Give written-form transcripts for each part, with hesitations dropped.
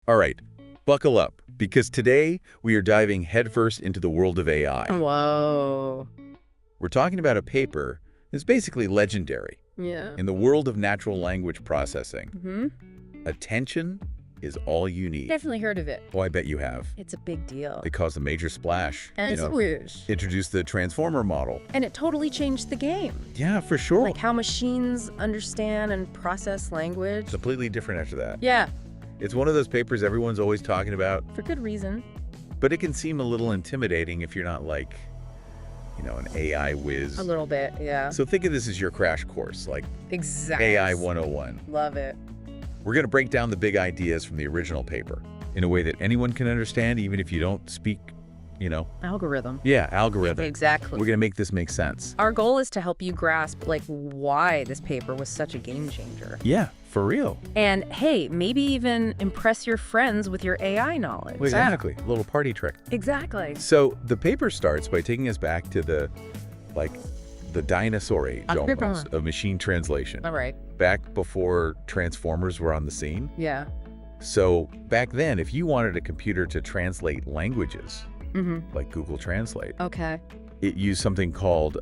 All right, buckle up, because today we are diving headfirst into the world of AI. Whoa. We're talking about a paper that's basically legendary. Yeah. In the world of natural language processing, Mm-hmm. attention is all you need. Definitely heard of it. Oh, I bet you have. It's a big deal. They caused a major splash. And it's swoosh. Introduced the transformer model. And it totally changed the game. Yeah, for sure. Like how machines understand and process language. Completely different after that. Yeah, It's one of those papers everyone's always talking about, for good reason. but it can seem a little intimidating if you're not like, an AI whiz. A little bit, yeah. So think of this as your crash course, like Exactly. AI 101. Love it. We're going to break down the big ideas from the original paper in a way that anyone can understand, even if you don't speak, Algorithm. algorithm. Exactly. We're going to make this make sense. Our goal is to help you grasp, why this paper was such a game changer. Yeah, for real. And, hey, maybe even impress your friends with your AI knowledge. Well, exactly. A little party trick. Exactly. So the paper starts by taking us back to the dinosaur age almost of machine translation. All right. Back before transformers were on the scene. Yeah. So back then, if you wanted a computer to translate languages, Mm-hmm. like Google Translate, Okay. it used something called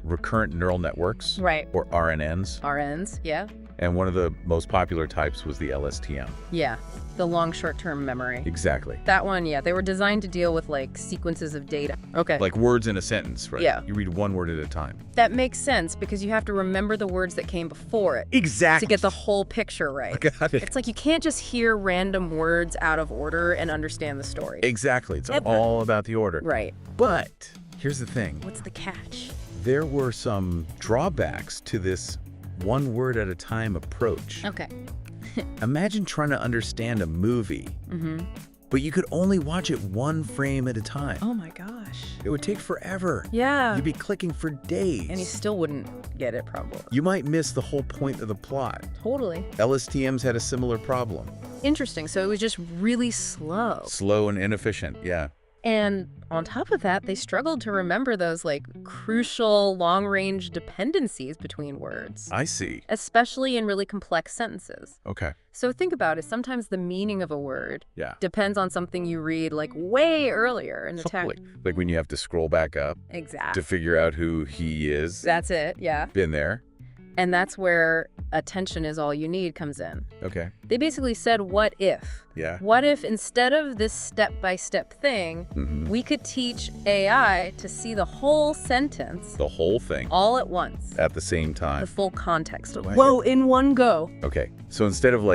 recurrent neural networks, Right. or RNNs. RNs. Yeah. And one of the most popular types was the LSTM. Yeah. The long short-term memory. Exactly. That one, yeah. They were designed to deal with, sequences of data. Okay. Like words in a sentence, right? Yeah. You read one word at a time. That makes sense because you have to remember the words that came before it Exactly. to get the whole picture right. Got it. It's like you can't just hear random words out of order and understand the story. Exactly. It's Ever. all about the order. Right. But here's the thing. What's the catch? There were some drawbacks to this one word at a time approach. Okay. Imagine trying to understand a movie, Mm-hmm. but you could only watch it one frame at a time. Oh my gosh. It would take forever. Yeah. You'd be clicking for days. And you still wouldn't get it, probably. You might miss the whole point of the plot. Totally. LSTMs had a similar problem. Interesting. So it was just really slow. Slow and inefficient, yeah. And on top of that, they struggled to remember those crucial long-range dependencies between words, I see. especially in really complex sentences. Okay. So think about it. Sometimes the meaning of a word Yeah. depends on something you read way earlier in the text. Like when you have to scroll back up Exactly. to figure out who he is. That's it. Yeah. Been there. And that's where attention is all you need comes in. Okay. They basically said, what if? Yeah. What if instead of this step-by-step thing, Mhm. we could teach AI to see the whole sentence The whole thing all at once? at the same The time. full context. Wow. Whoa, in one go. Okay. So instead of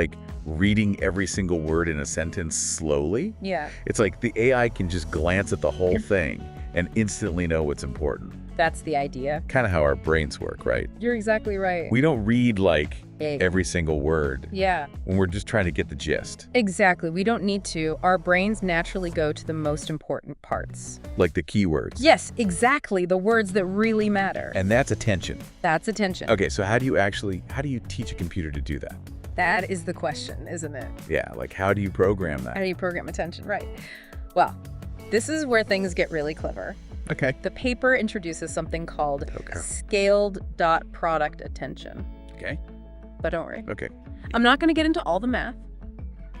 reading every single word in a sentence slowly, Yeah, it's like the AI can just glance at the whole thing and instantly know what's important. that's the idea. Kind of how our brains work, right? You're exactly right. We don't read Egg. every single word Yeah, when we're just trying to get the gist, exactly. We don't need to. Our brains naturally go to the most important parts. like the keywords. Yes, exactly. The words that really matter. And that's attention. That's attention. Okay, so how do you teach a computer to do that? That is the question, isn't it? Yeah, how do you program How that? do you program attention? Right. Well, this is where things get really clever. Okay. The paper introduces something called Okay. scaled dot product attention. Okay. But don't worry. Okay. I'm not going to get into all the math.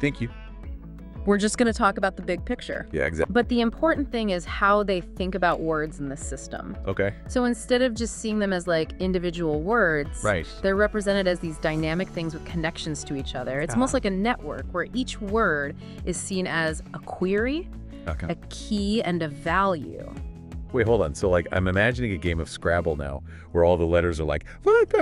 Thank you. We're just going to talk about the big picture. Yeah, exactly. But the important thing is how they think about words in the system. Okay. So instead of just seeing them as individual words, Right. they're represented as these dynamic things with connections to each other. It's almost like a network where each word is seen as a query, Okay. a key, and a value. Wait, hold on. So I'm imagining a game of Scrabble now where all the letters are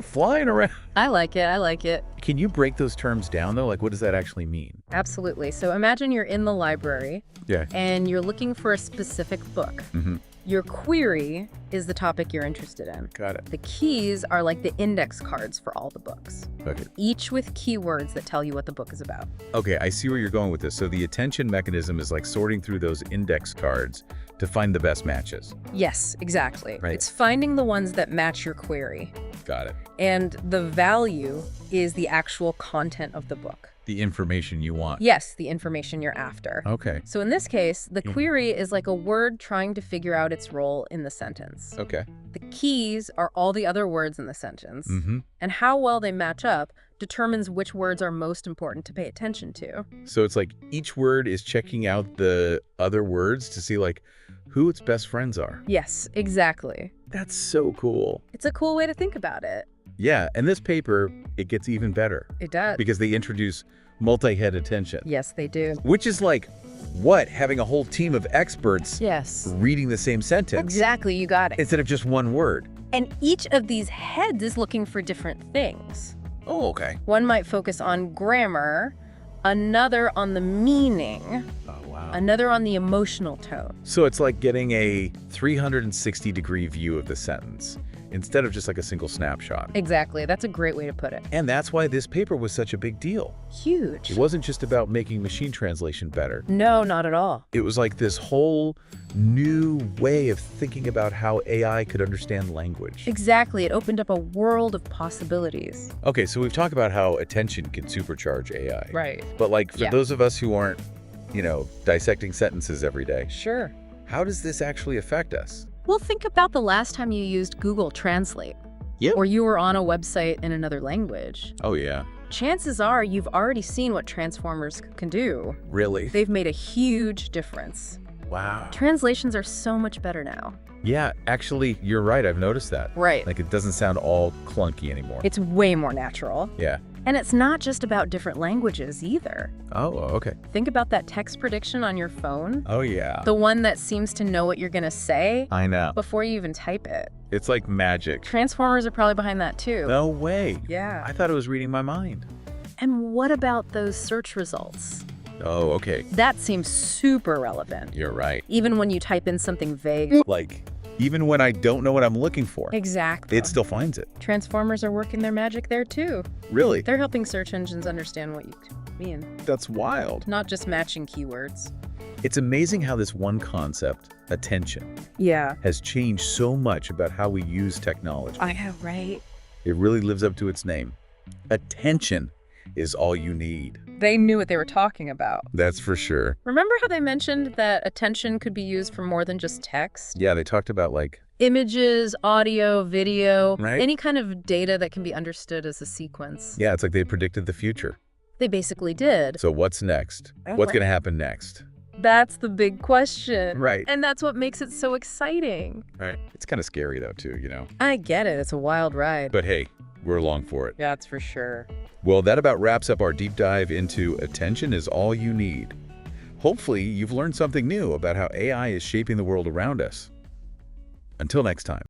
flying around. I like it. I like it. Can you break those terms down though? What does that actually mean? Absolutely. So imagine you're in the library Yeah. and you're looking for a specific book. Mm-hmm. Your query is the topic you're interested in. Got it. The keys are like the index cards for all the books, Okay. each with keywords that tell you what the book is about. Okay, I see where you're going with this. So the attention mechanism is sorting through those index cards to find the best matches. Yes, exactly. Right. It's finding the ones that match your query. Got it. And the value is the actual content of the book. The information you want. Yes, the information you're after. Okay. So in this case, the Mhm. query is like a word trying to figure out its role in the sentence. Okay. The keys are all the other words in the sentence. Mm-hmm. And how well they match up determines which words are most important to pay attention to. So it's like each word is checking out the other words to see like who its best friends are. Yes, exactly. That's so cool. It's a cool way to think about it. Yeah, and this paper, it gets even better It does. because they introduce multi-head attention, Yes, they do. which is like what? Having a whole team of experts Yes. reading the same sentence Exactly, you got it. instead of just one word. And each of these heads is looking for different things. Oh, okay. One might focus on grammar, another on the meaning, Oh, wow. another on the emotional tone. So it's like getting a 360-degree view of the sentence instead of just like a single snapshot. Exactly, that's a great way to put it. And that's why this paper was such a big deal. Huge. It wasn't just about making machine translation better. No, not at all. It was like this whole new way of thinking about how AI could understand language. Exactly, it opened up a world of possibilities. Okay, so we've talked about how attention can supercharge AI. Right. But like for Yeah. those of us who aren't, dissecting sentences every day, Sure. how does this actually affect us? Well, think about the last time you used Google Translate. Yep. Or you were on a website in another language. Oh, yeah. Chances are you've already seen what transformers can do. Really? They've made a huge difference. Wow. Translations are so much better now. Yeah, actually, you're right. I've noticed that. Right. Like, it doesn't sound all clunky anymore. It's way more natural. Yeah. And it's not just about different languages either. Oh, okay. Think about that text prediction on your phone. Oh, yeah. The one that seems to know what you're going to say I know. before you even type it. It's like magic. Transformers are probably behind that too. No way. Yeah. I thought it was reading my mind. And what about those search results? Oh, okay. That seems super relevant. You're right. Even when you type in something vague. Like, even when I don't know what I'm looking for, Exactly. it still finds it. Transformers are working their magic there too. Really? They're helping search engines understand what you mean, That's wild. not just matching keywords. It's amazing how this one concept, attention, Yeah. has changed so much about how we use technology. I know, right? It really lives up to its name. Attention is all you need. They knew what they were talking about. That's for sure. Remember how they mentioned that attention could be used for more than just text? Yeah, they talked about like, Images, audio, video, Right. any kind of data that can be understood as a sequence. yeah, it's like they predicted the future. They basically did. So what's next? Oh, What's right. going to happen next? That's the big question. Right. And that's what makes it so exciting. Right. It's kind of scary though, too, I get it. It's a wild ride. But hey, we're along for it. That's for sure. Well, that about wraps up our deep dive into attention is all you need. Hopefully, you've learned something new about how AI is shaping the world around us. Until next time.